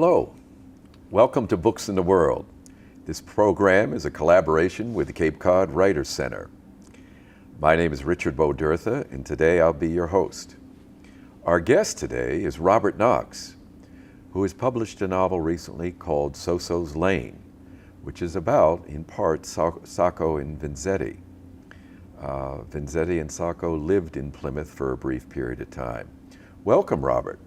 Hello, welcome to Books in the World. This program is a collaboration with the Cape Cod Writers Center. My name is Richard Bodertha, and today I'll be your host. Our guest today is Robert Knox, who has published a novel recently called So-So's Lane, which is about, in part, Sacco and Vanzetti. Vanzetti and Sacco lived in Plymouth for a brief period of time. Welcome, Robert.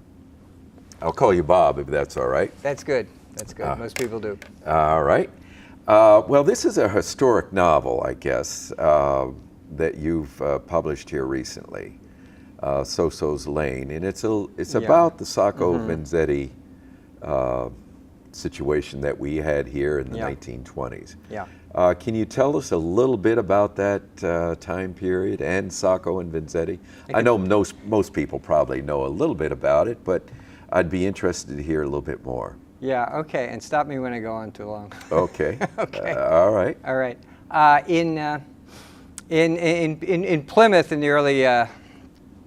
I'll call you Bob if that's all right. That's good. That's good. Most people do. All right. Well, this is a historic novel, I guess, that you've published here recently, So-So's Lane, and it's about the Sacco-Vanzetti situation that we had here in the 1920s. Yeah. Can you tell us a little bit about that time period and Sacco and Vanzetti? I know most people probably know a little bit about it, but I'd be interested to hear a little bit more. Yeah, okay, and stop me when I go on too long. Okay. Okay. All right. All right. In Plymouth in the early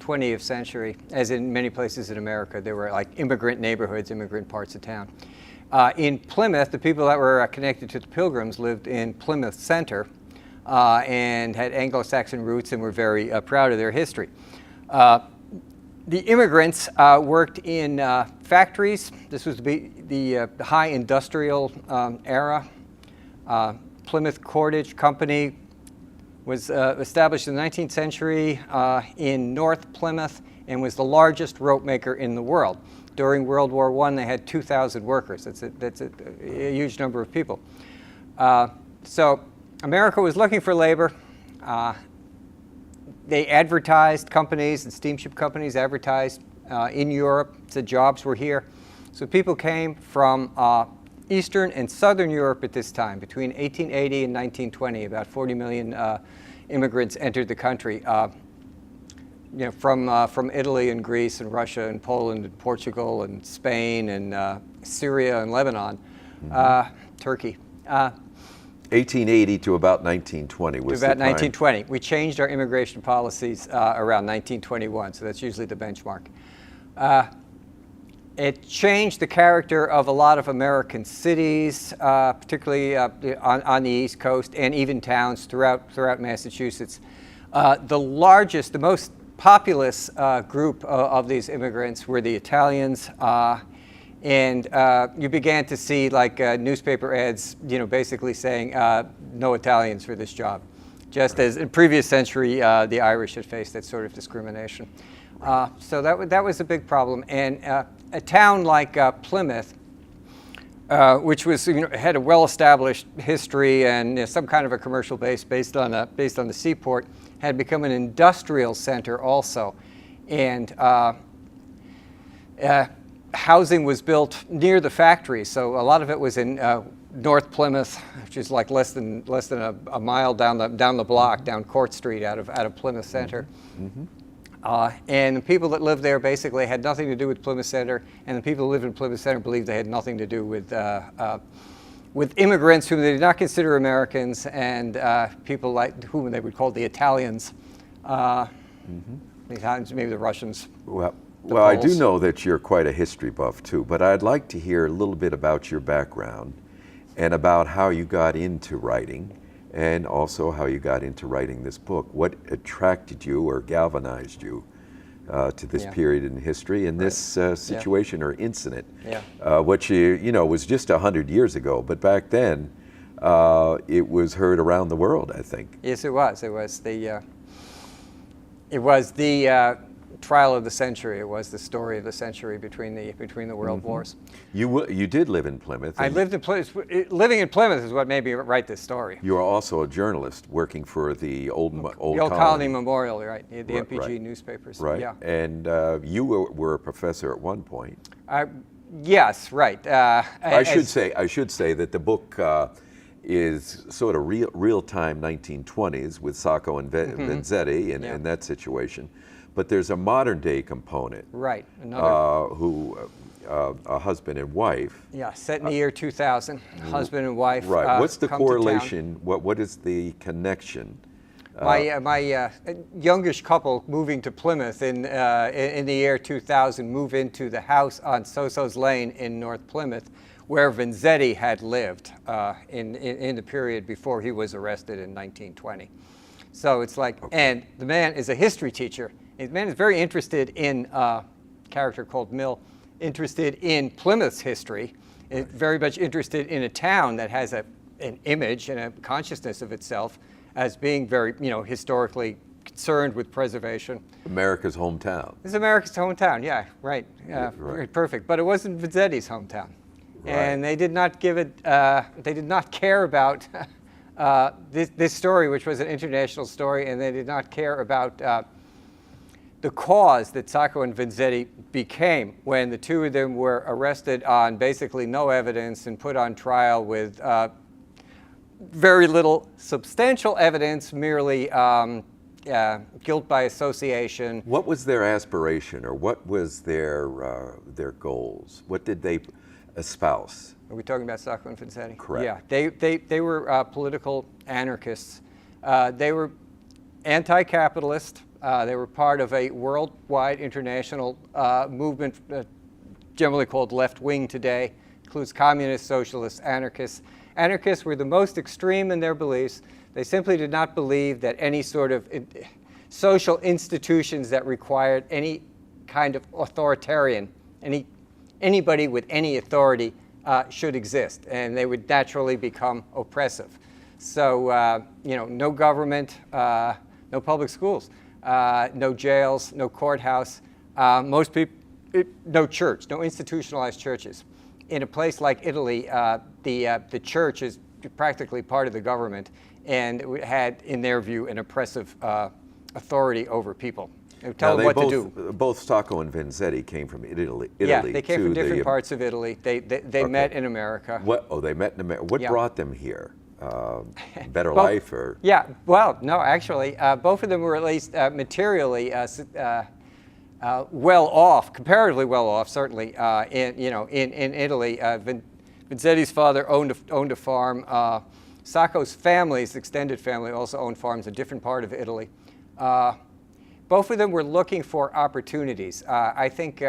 20th century, as in many places in America, there were like immigrant neighborhoods, immigrant parts of town. In Plymouth, the people that were connected to the Pilgrims lived in Plymouth Center and had Anglo-Saxon roots and were very proud of their history. The immigrants worked in factories. This was the high industrial era. Plymouth Cordage Company was established in the 19th century in North Plymouth and was the largest rope maker in the world. During World War I, they had 2,000 workers. That's a huge number of people. So America was looking for labor. They advertised, companies and steamship companies advertised in Europe, said jobs were here. So people came from Eastern and Southern Europe at this time. Between 1880 and 1920, about 40 million immigrants entered the country. From Italy and Greece and Russia and Poland and Portugal and Spain and Syria and Lebanon, Turkey. 1880 to about 1920 was to about the time. 1920. We changed our immigration policies around 1921, so that's usually the benchmark. It changed the character of a lot of American cities, particularly on the East Coast, and even towns throughout Massachusetts. The most populous group of these immigrants were the Italians. And you began to see like newspaper ads, basically saying no Italians for this job, just as in previous century the Irish had faced that sort of discrimination. So that was a big problem. And a town like Plymouth, which was had a well-established history and some kind of a commercial base based on the seaport, had become an industrial center also, and housing was built near the factories, so a lot of it was in North Plymouth, which is like less than a mile down the block, down Court Street out of Plymouth Center. And the people that lived there basically had nothing to do with Plymouth Center, and the people who lived in Plymouth Center believed they had nothing to do with immigrants whom they did not consider Americans, and people like whom they would call the Italians, the Italians, maybe the Russians. Well, I do know that you're quite a history buff too, but I'd like to hear a little bit about your background and about how you got into writing and also how you got into writing this book. What attracted you or galvanized you to this period in history and this situation or incident, which was just 100 years ago, but back then it was heard around the world, I think. Yes, it was. It was the trial of the century. It was the story of the century between the world wars. You did live in Plymouth. I lived in Plymouth. Living in Plymouth is what made me write this story. You are also a journalist working for the Old Colony Memorial, right? The MPG newspapers. Right. Yeah. And you were a professor at one point. Yes, right. I should say that the book is sort of real-time 1920s with Sacco and Vanzetti and that situation. But there's a modern-day component. Right. A husband and wife. Yeah, set in the year 2000. Husband and wife. Right. What's the correlation? What is the connection My youngish couple moving to Plymouth in the year 2000 moved into the house on Soso's Lane in North Plymouth, where Vanzetti had lived in the period before he was arrested in 1920. So it's like, and the man is a history teacher. The man is very interested in a character called Mill, interested in Plymouth's history, very much interested in a town that has an image and a consciousness of itself as being very, historically concerned with preservation. America's hometown. It's America's hometown, yeah, right. Right. Perfect. But it wasn't Vanzetti's hometown. Right. And they did not give it, they did not care about this story, which was an international story, and they did not care about the cause that Sacco and Vanzetti became when the two of them were arrested on basically no evidence and put on trial with very little substantial evidence, merely guilt by association. What was their aspiration, or what was their goals? What did they espouse? Are we talking about Sacco and Vanzetti? Correct. Yeah, they were political anarchists. They were anti-capitalist. They were part of a worldwide international movement, generally called left wing today. Includes communists, socialists, anarchists. Anarchists were the most extreme in their beliefs. They simply did not believe that any sort of social institutions that required any kind of authoritarian, anybody with any authority should exist, and they would naturally become oppressive. So, no government, no public schools, no jails, no courthouse, most people, no church, no institutionalized churches. In a place like Italy, the church is practically part of the government, and it had, in their view, an oppressive authority over people. It would tell them what to do. Both Sacco and Vanzetti came from Italy. Yeah, they came from different parts of Italy. They met in America. They met in America. What Yeah. brought them here? Better life, or? Yeah, well, no, actually, both of them were at least materially well off, comparatively well off, certainly, in Italy. Vanzetti's father owned a farm. Sacco's family's extended family also owned farms in a different part of Italy. Both of them were looking for opportunities. I think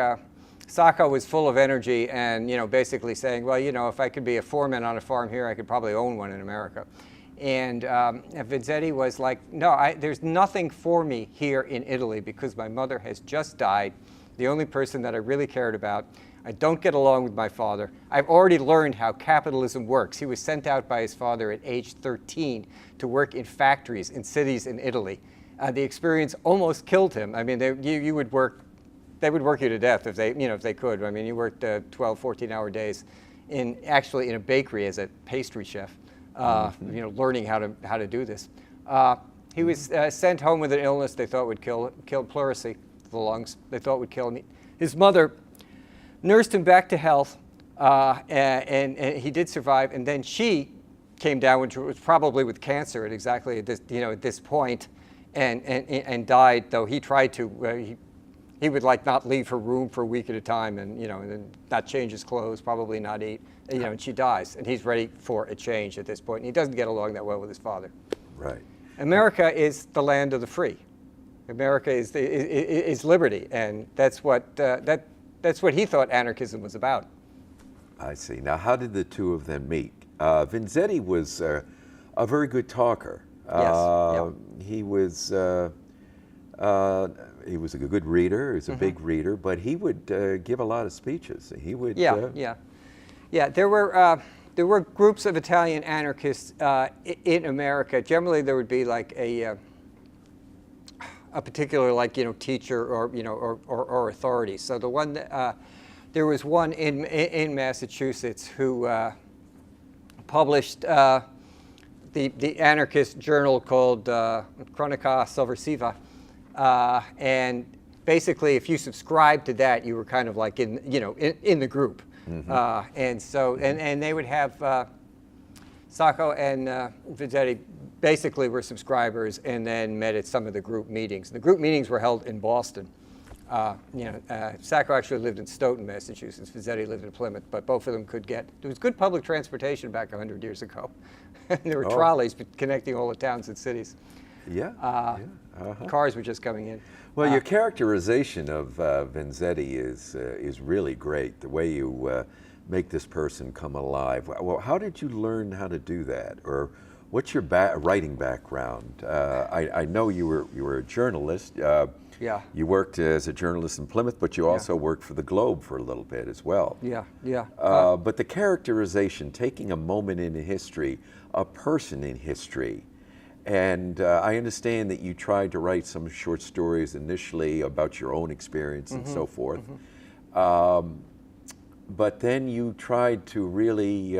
Sacco was full of energy and, basically saying, well, if I could be a foreman on a farm here, I could probably own one in America. And Vanzetti was like, no, there's nothing for me here in Italy because my mother has just died, the only person that I really cared about. I don't get along with my father. I've already learned how capitalism works. He was sent out by his father at age 13 to work in factories in cities in Italy. The experience almost killed him. I mean, they would work you to death if they could. I mean, you worked 12, 14-hour days actually in a bakery as a pastry chef. Learning how to do this. He was sent home with an illness they thought would kill pleurisy, the lungs. They thought would kill him. His mother nursed him back to health, and he did survive. And then she came down, which was probably with cancer at exactly at this point, and died. Though he tried to. He would not leave her room for a week at a time, and then not change his clothes, probably not eat, and she dies, and he's ready for a change at this point, and he doesn't get along that well with his father. Right. America is the land of the free. America is liberty, and that's what he thought anarchism was about. I see. Now, how did the two of them meet? Vanzetti was a very good talker. Yes. He was a good reader. He was a big reader, but he would give a lot of speeches. He would. Yeah. There were groups of Italian anarchists in America. Generally, there would be like a particular teacher or authority. So the one there was one in Massachusetts who published the anarchist journal called Cronica Sovversiva. And basically, if you subscribed to that, you were kind of like in the group. And so they would have Sacco and Vanzetti basically were subscribers, and then met at some of the group meetings. The group meetings were held in Boston. Sacco actually lived in Stoughton, Massachusetts. Vanzetti lived in Plymouth, but both of them there was good public transportation back 100 years ago. There were trolleys connecting all the towns and cities. Yeah. Cars were just coming in. Well, your characterization of Vanzetti is really great. The way you make this person come alive. Well, how did you learn how to do that, or what's your writing background? I know you were a journalist. Yeah. You worked as a journalist in Plymouth, but you also worked for the Globe for a little bit as well. Yeah, yeah. But the characterization, taking a moment in history, a person in history, and I understand that you tried to write some short stories initially about your own experience and so forth. But then you tried to really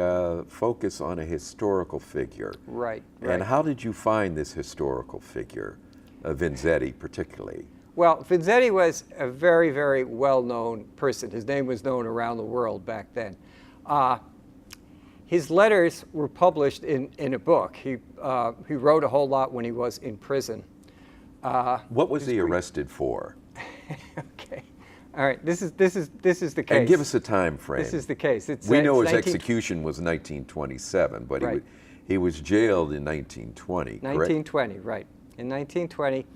focus on a historical figure. Right. And how did you find this historical figure, Vanzetti particularly? Well, Vanzetti was a very, very well-known person. His name was known around the world back then. His letters were published in a book. He wrote a whole lot when he was in prison. What was he arrested for? Okay. All right. This is the case. And give us a time frame. This is the case. We know his execution was 1927, but right. he was jailed in 1920. 1920, correct? Right. In 1920,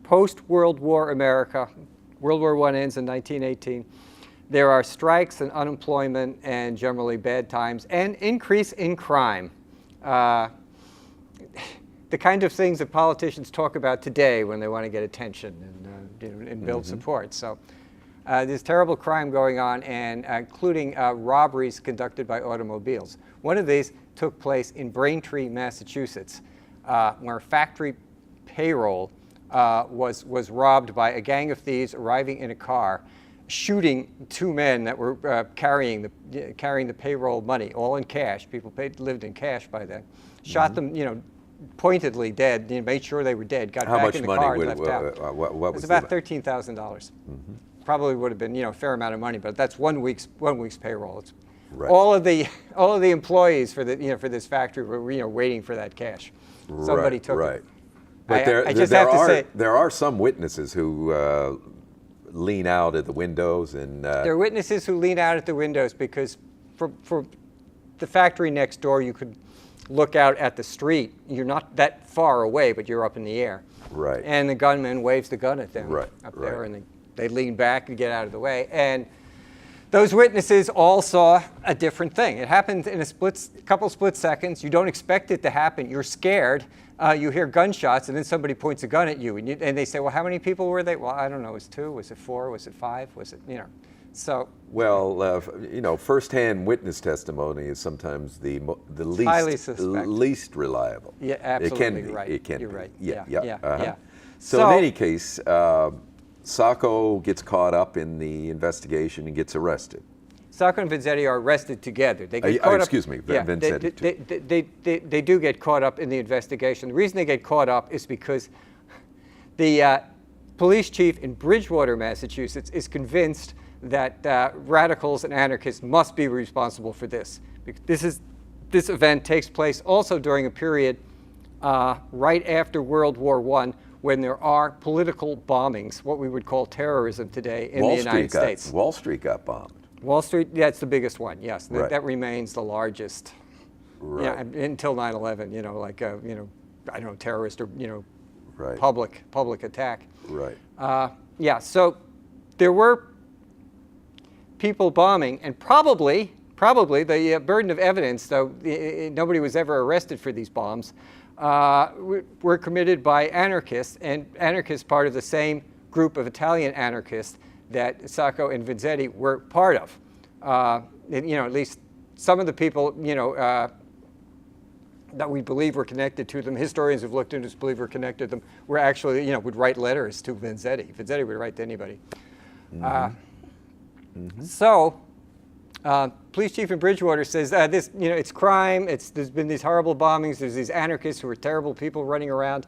post-World War America, World War I ends in 1918. There are strikes and unemployment and generally bad times and increase in crime. The kind of things that politicians talk about today when they want to get attention and build support. So there's terrible crime going on, and including robberies conducted by automobiles. One of these took place in Braintree, Massachusetts, where factory payroll was robbed by a gang of thieves arriving in a car, shooting two men that were carrying the payroll money, all in cash. People lived in cash by then. Shot them, pointedly dead. Made sure they were dead. Got back in the car and left out. What it was about $13,000. Probably would have been a fair amount of money, but that's one week's payroll. It's right. All of the employees for for this factory were waiting for that cash. Somebody took it. But there are some witnesses who lean out at the windows and. There are witnesses who lean out at the windows because for the factory next door, you could look out at the street. You're not that far away, but you're up in the air. Right. And the gunman waves the gun at them up there, right. and they lean back and get out of the way. And those witnesses all saw a different thing. It happened in a couple split seconds. You don't expect it to happen. You're scared. You hear gunshots, and then somebody points a gun at you, and they say, "Well, how many people were they?" "Well, I don't know. Was it 2? Was it 4? Was it 5? Was it So. Well, firsthand witness testimony is sometimes the highly suspect. least reliable. Yeah, absolutely it can be. right. It can You're be. right. Yeah. So in any case, Sacco gets caught up in the investigation and gets arrested. Sacco and Vanzetti are arrested together. They get caught excuse me, Vanzetti. They do get caught up in the investigation. The reason they get caught up is because the police chief in Bridgewater, Massachusetts, is convinced that radicals and anarchists must be responsible for this. This event takes place also during a period right after World War I, when there are political bombings, what we would call terrorism today in the United States. Wall Street got bombed. Wall Street, that's the biggest one, yes. Right. That remains the largest, right. Until 9/11, I don't know, terrorist or, right. public attack. Right. So there were people bombing, and probably the burden of evidence, though nobody was ever arrested for these bombs, were committed by anarchists, and anarchists part of the same group of Italian anarchists that Sacco and Vanzetti were part of. At least some of the people, that we believe were connected to them, historians have looked into this, believe were connected to them, were actually, would write letters to Vanzetti. Vanzetti would write to anybody. So, police chief in Bridgewater says this, it's crime. There's been these horrible bombings. There's these anarchists who are terrible people running around.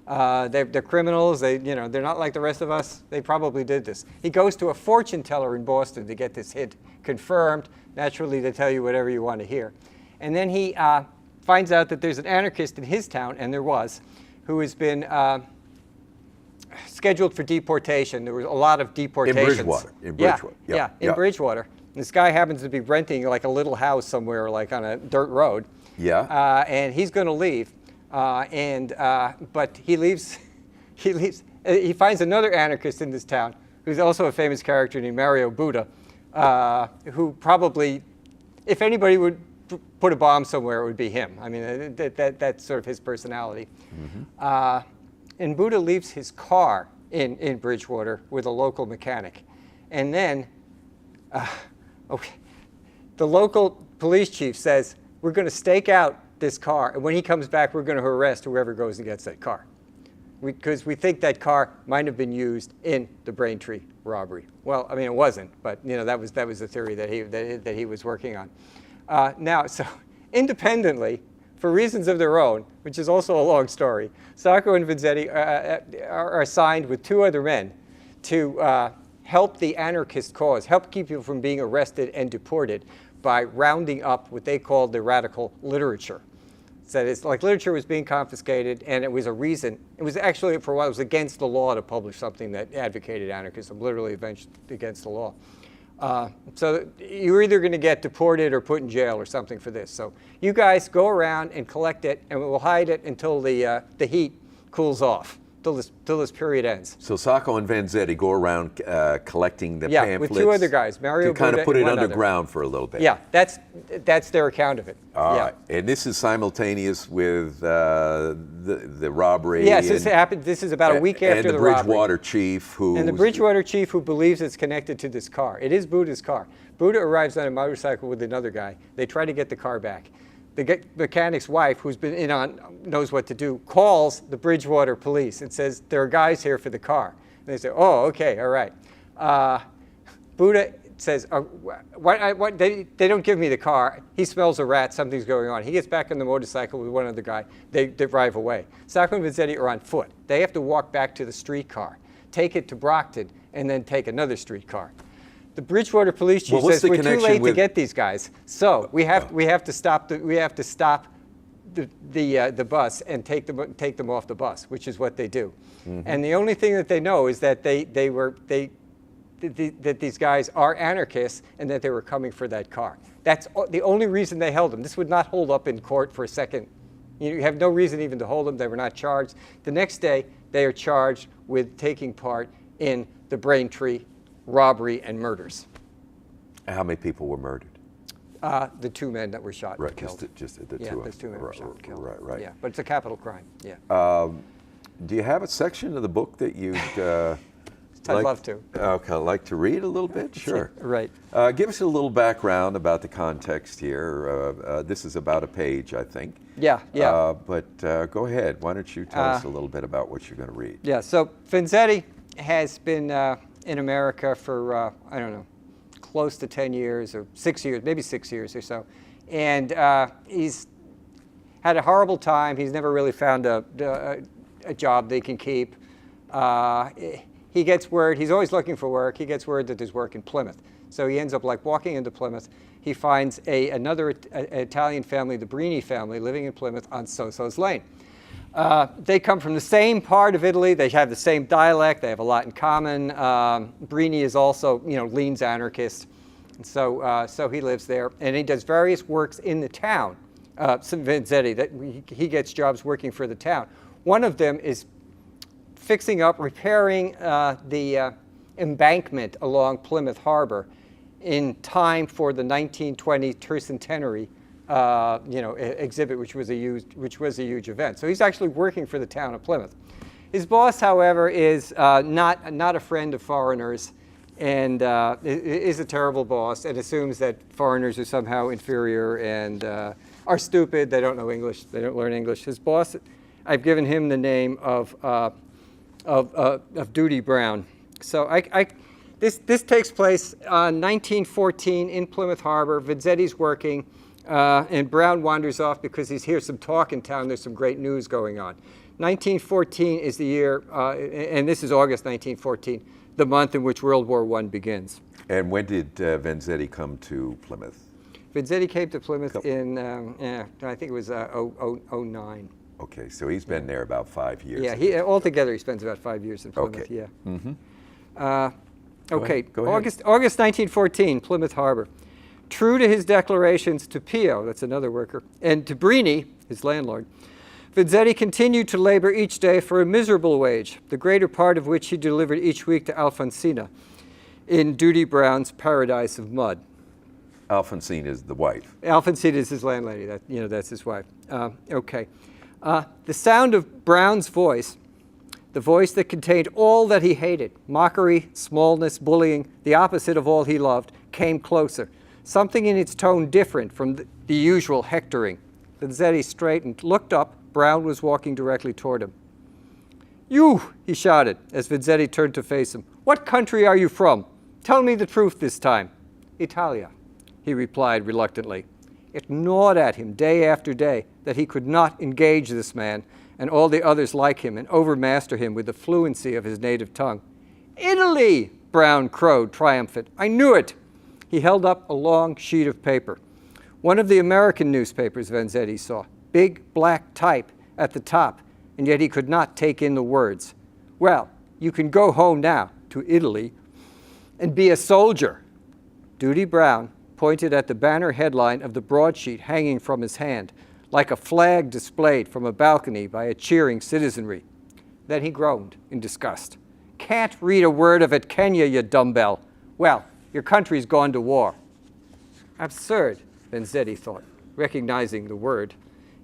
They're criminals. They're not like the rest of us. They probably did this. He goes to a fortune teller in Boston to get this hit confirmed. Naturally, they tell you whatever you want to hear. And then he finds out that there's an anarchist in his town, and there was, who has been scheduled for deportation. There was a lot of deportations. In Bridgewater. In Bridgewater. This guy happens to be renting like a little house somewhere, like on a dirt road. Yeah. And he's going to leave. But he leaves. He finds another anarchist in this town who's also a famous character named Mario Buddha, who probably, if anybody would put a bomb somewhere, it would be him. I mean, that's sort of his personality. Mm-hmm. And Buddha leaves his car in Bridgewater with a local mechanic. And then the local police chief says, we're going to stake out this car, and when he comes back, we're going to arrest whoever goes and gets that car. Because we think that car might have been used in the Braintree robbery. Well, I mean, it wasn't, but that was the theory that he was working on. Now, so independently, for reasons of their own, which is also a long story, Sacco and Vanzetti are assigned with two other men to help the anarchist cause, help keep people from being arrested and deported by rounding up what they called the radical literature. So it's like literature was being confiscated, and it was a reason. It was actually, for a while, it was against the law to publish something that advocated anarchism, literally against the law. So you're either going to get deported or put in jail or something for this. So you guys go around and collect it, and we'll hide it until the heat cools off, till this period ends. So Sacco and Vanzetti go around collecting the pamphlets. With two other guys, Mario to kind Buddha of put it and one underground other. For a little bit. Yeah, that's their account of it. All right. And this is simultaneous with the robbery. Yes, this happened. This is about a week after the robbery. And the Bridgewater chief who believes it's connected to this car. It is Buddha's car. Buddha arrives on a motorcycle with another guy. They try to get the car back. The mechanic's wife, who's been in on, knows what to do, calls the Bridgewater police and says, there are guys here for the car. And they say, oh, okay, all right. Buddha says, they don't give me the car. He smells a rat, something's going on. He gets back on the motorcycle with one other guy. They drive away. Sacco and Vanzetti are on foot. They have to walk back to the streetcar, take it to Brockton, and then take another streetcar. The Bridgewater police chief says we're too late to get these guys, so we have to stop the bus and take them off the bus, which is what they do. Mm-hmm. And the only thing that they know is that that these guys are anarchists and that they were coming for that car. That's the only reason they held them. This would not hold up in court for a second. You have no reason even to hold them. They were not charged. The next day, they are charged with taking part in the Braintree robbery and murders. How many people were murdered? The two men that were shot and killed. Just the two. Yeah, those two men were shot and killed. Right. Yeah, but it's a capital crime. Yeah. Do you have a section of the book that you'd I'd love to. Okay, like to read a little bit? Sure. Right. Give us a little background about the context here. This is about a page, I think. Yeah. But go ahead. Why don't you tell us a little bit about what you're going to read? Yeah. So Vanzetti has been in America for I don't know, close to 10 years or 6 years, maybe 6 years or so, and he's had a horrible time. He's never really found a job they can keep. He gets word, he's always looking for work, he gets word that there's work in Plymouth. So he ends up like walking into Plymouth. He finds another Italian family, the Brini family, living in Plymouth on Soso's Lane. They come from the same part of Italy. They have the same dialect. They have a lot in common. Brini is also, leans anarchist. And so he lives there. And he does various works in the town, Vanzetti, that he gets jobs working for the town. One of them is fixing up, repairing the embankment along Plymouth Harbor in time for the 1920 tercentenary exhibit, which was a huge event. So he's actually working for the town of Plymouth. His boss, however, is not a friend of foreigners, and is a terrible boss, and assumes that foreigners are somehow inferior and are stupid. They don't know English. They don't learn English. His boss, I've given him the name of Duty Brown. So this takes place 1914 in Plymouth Harbor. Vanzetti's working, and Brown wanders off because he hears some talk in town. There's some great news going on. 1914 is the year, and this is August 1914, the month in which World War I begins. And when did Vanzetti come to Plymouth? Vanzetti came to Plymouth in, I think it was 09. Okay, so he's been there about 5 years. Yeah, altogether he spends about 5 years in Plymouth. Okay. Yeah. Mm-hmm. Okay. Go ahead. August 1914, Plymouth Harbor. True to his declarations to Pio, that's another worker, and to Brini, his landlord, Vanzetti continued to labor each day for a miserable wage, the greater part of which he delivered each week to Alfonsina in Duty Brown's Paradise of Mud. Alfonsina is the wife. Alfonsina is his landlady. That's his wife. Okay. The sound of Brown's voice, the voice that contained all that he hated, mockery, smallness, bullying, the opposite of all he loved, came closer. Something in its tone different from the usual hectoring. Vanzetti straightened, looked up. Brown was walking directly toward him. "You!" he shouted as Vanzetti turned to face him. "What country are you from? Tell me the truth this time." "Italia," he replied reluctantly. It gnawed at him day after day that he could not engage this man and all the others like him and overmaster him with the fluency of his native tongue. "Italy!" Brown crowed, triumphant. "I knew it!" He held up a long sheet of paper. One of the American newspapers Vanzetti saw, big black type at the top, and yet he could not take in the words. "Well, you can go home now, to Italy, and be a soldier." Duty Brown pointed at the banner headline of the broadsheet hanging from his hand, like a flag displayed from a balcony by a cheering citizenry. Then he groaned in disgust. "Can't read a word of it, can you dumbbell? Well, your country's gone to war." Absurd, Vanzetti thought, recognizing the word.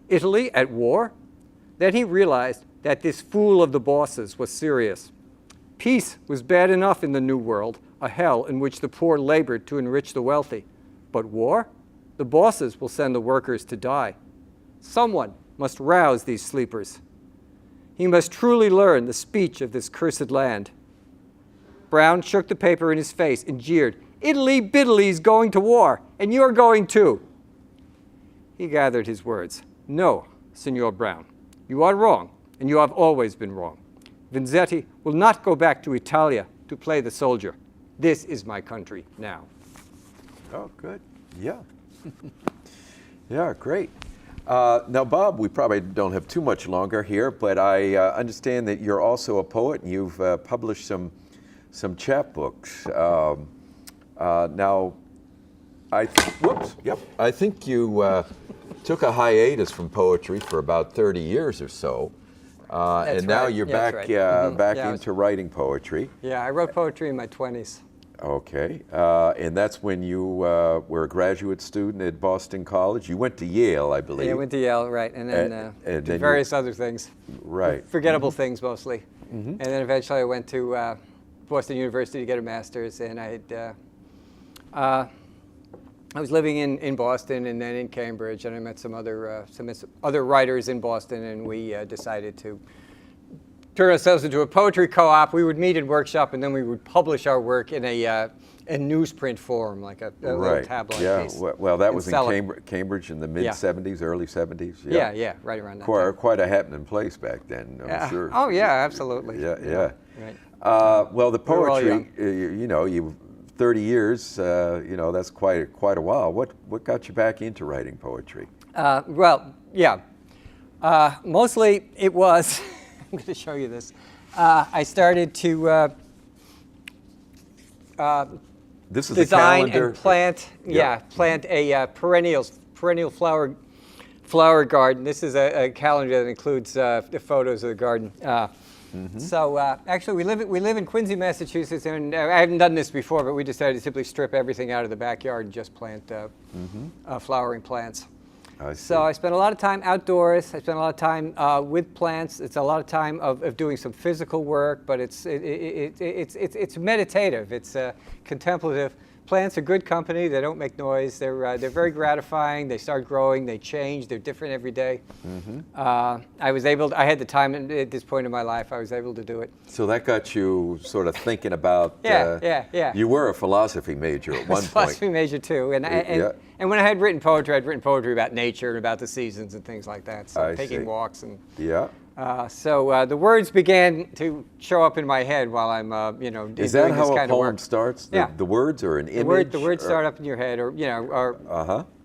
Italy at war? Then he realized that this fool of the bosses was serious. Peace was bad enough in the New World, a hell in which the poor labored to enrich the wealthy. But war? The bosses will send the workers to die. Someone must rouse these sleepers. He must truly learn the speech of this cursed land. Brown shook the paper in his face and jeered. "Italy Biddly's going to war, and you're going too." He gathered his words. "No, Signor Brown, you are wrong, and you have always been wrong. Vanzetti will not go back to Italia to play the soldier. This is my country now." Oh, good. Yeah. Yeah, great. Now, Bob, we probably don't have too much longer here, but I understand that you're also a poet, and you've published some chapbooks. Now, I think you took a hiatus from poetry for about 30 years or so, and now right. you're Yeah, back that's right. back Yeah, into writing poetry. Yeah, I wrote poetry in my 20s. Okay, and that's when you were a graduate student at Boston College. You went to Yale, I believe. Yeah, I went to Yale, right, and then and did then various other things. Right. Forgettable things mostly. And then eventually I went to Boston University to get a master's, and I was living in Boston and then in Cambridge, and I met some other writers in Boston, and we decided to turn ourselves into a poetry co-op. We would meet and workshop, and then we would publish our work in a newsprint form, like a little tabloid piece. Well, that was sell in Cambridge in the mid-'70s, early '70s. Yeah, right around that time. Quite a happening place back then, I'm sure. Oh, yeah, absolutely. Yeah. Right. Well, the We were all poetry, you 30 years, that's quite a while. What got you back into writing poetry? Mostly it was, I'm going to show you this. I started to This is design the calendar. and plant, plant a perennial flower garden. This is a calendar that includes the photos of the garden. So actually, we live in Quincy, Massachusetts, and I haven't done this before, but we decided to simply strip everything out of the backyard and just plant flowering plants. I see. So I spent a lot of time outdoors. I spent a lot of time with plants. It's a lot of time of doing some physical work, but it's meditative. It's contemplative. Plants are good company. They don't make noise. They're very gratifying. They start growing. They change. They're different every day. I had the time at this point in my life. I was able to do it. So that got you sort of thinking about. Yeah. You were a philosophy major at one point. Philosophy major too, and when I had written poetry, I'd written poetry about nature and about the seasons and things like that. So taking walks and. Yeah. So the words began to show up in my head while I'm, Is that doing this how kind a of poem work. starts? Yeah. The words or an image? The words start up in your head, or.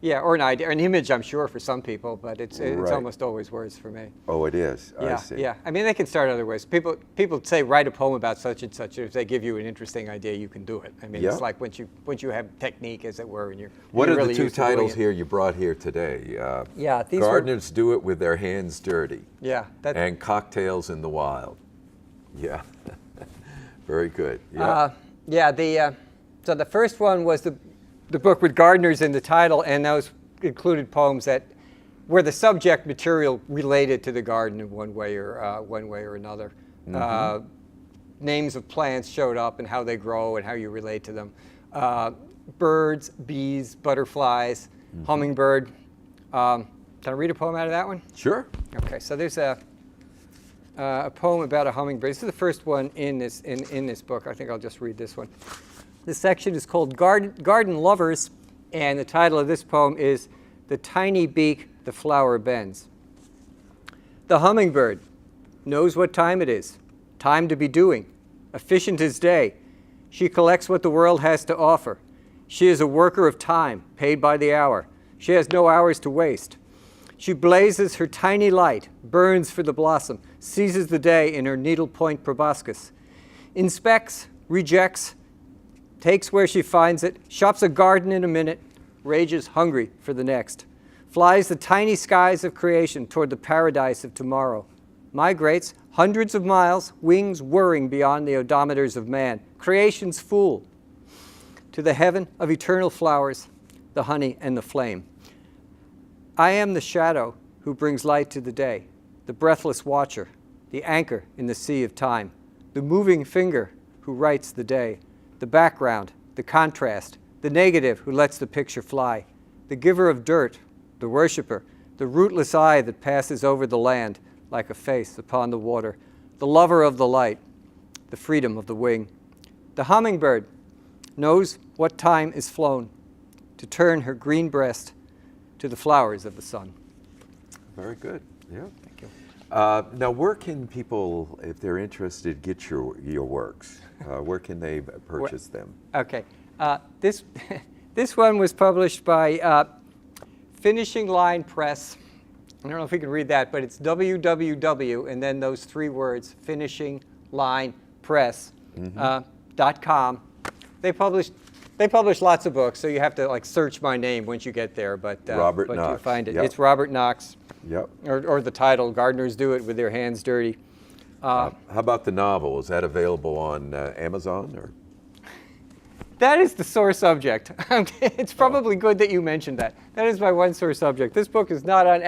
Yeah, or an idea, or an image, I'm sure, for some people, but it's Right. almost always words for me. Oh, it is. I Yeah, see. yeah. I mean, they can start other ways. People say write a poem about such and such. If they give you an interesting idea, you can do it. I mean, Yeah. it's like once you have technique, as it were, and you're What you're are really the two used to doing titles it. here you brought here today? Yeah, these were- Gardeners Do It With Their Hands Dirty. Yeah, that. And Cocktails in the Wild. Yeah. Very good. Yeah. So the first one was the book with gardeners in the title, and those included poems that where the subject material related to the garden in one way or another. Names of plants showed up and how they grow and how you relate to them. Birds, bees, butterflies, hummingbird. Can I read a poem out of that one? Sure. Okay, so there's a poem about a hummingbird. This is the first one in this book. I think I'll just read this one. This section is called Garden Lovers, and the title of this poem is The Tiny Beak the Flower Bends. The hummingbird knows what time it is, time to be doing, efficient as day. She collects what the world has to offer. She is a worker of time, paid by the hour. She has no hours to waste. She blazes her tiny light, burns for the blossom, seizes the day in her needlepoint proboscis, inspects, rejects, takes where she finds it, shops a garden in a minute, rages hungry for the next, flies the tiny skies of creation toward the paradise of tomorrow, migrates hundreds of miles, wings whirring beyond the odometers of man, creation's fool, to the heaven of eternal flowers, the honey and the flame. I am the shadow who brings light to the day, the breathless watcher, the anchor in the sea of time, the moving finger who writes the day, the background, the contrast, the negative who lets the picture fly, the giver of dirt, the worshiper, the rootless eye that passes over the land like a face upon the water, the lover of the light, the freedom of the wing. The hummingbird knows what time is flown to turn her green breast to the flowers of the sun. Very good. Yeah. Thank you. Now, where can people, if they're interested, get your works? Where can they purchase them? Okay. This one was published by Finishing Line Press. I don't know if you can read that, but it's www and then those three words, finishinglinepress.com. They publish lots of books, so you have to like search my name once you get there, but Robert you Knox. find it. Yep. It's Robert Knox. Yep. Or the title, Gardeners Do It With Their Hands Dirty. How about the novel? Is that available on Amazon or? That is the sore subject. It's probably good that you mentioned that. That is my one sore subject. This book is not on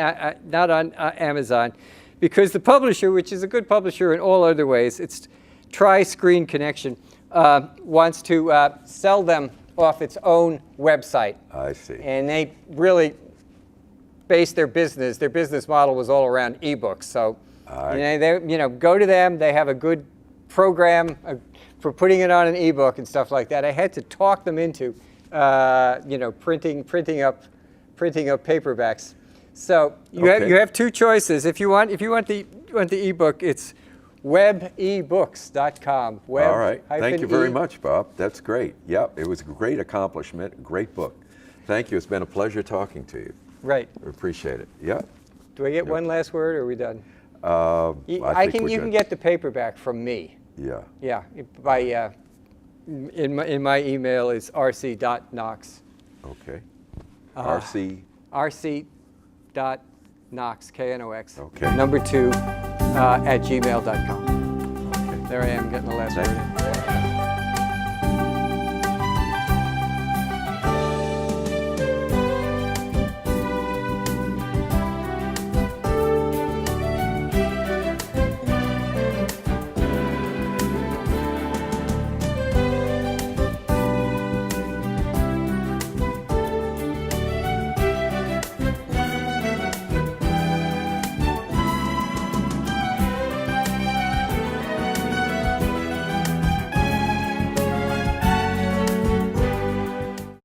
Amazon because the publisher, which is a good publisher in all other ways, it's Tri-Screen Connection, wants to sell them off its own website. I see. And they really based their business model was all around ebooks. So go to them. They have a good program for putting it on an ebook and stuff like that. I had to talk them into printing up paperbacks. So you have two choices. If you want the ebook, it's webebooks.com. All right. Thank you very much, Bob. That's great. Yep. It was a great accomplishment. Great book. Thank you. It's been a pleasure talking to you. Right. I appreciate it. Yep. Do I get one last word, or are we done? I think you can get the paperback from me. Yeah. Yeah. In my email is rc.knox. Okay. RC. rc.knox, Knox, Okay. number 2 at gmail.com. Okay. There I am getting the last word.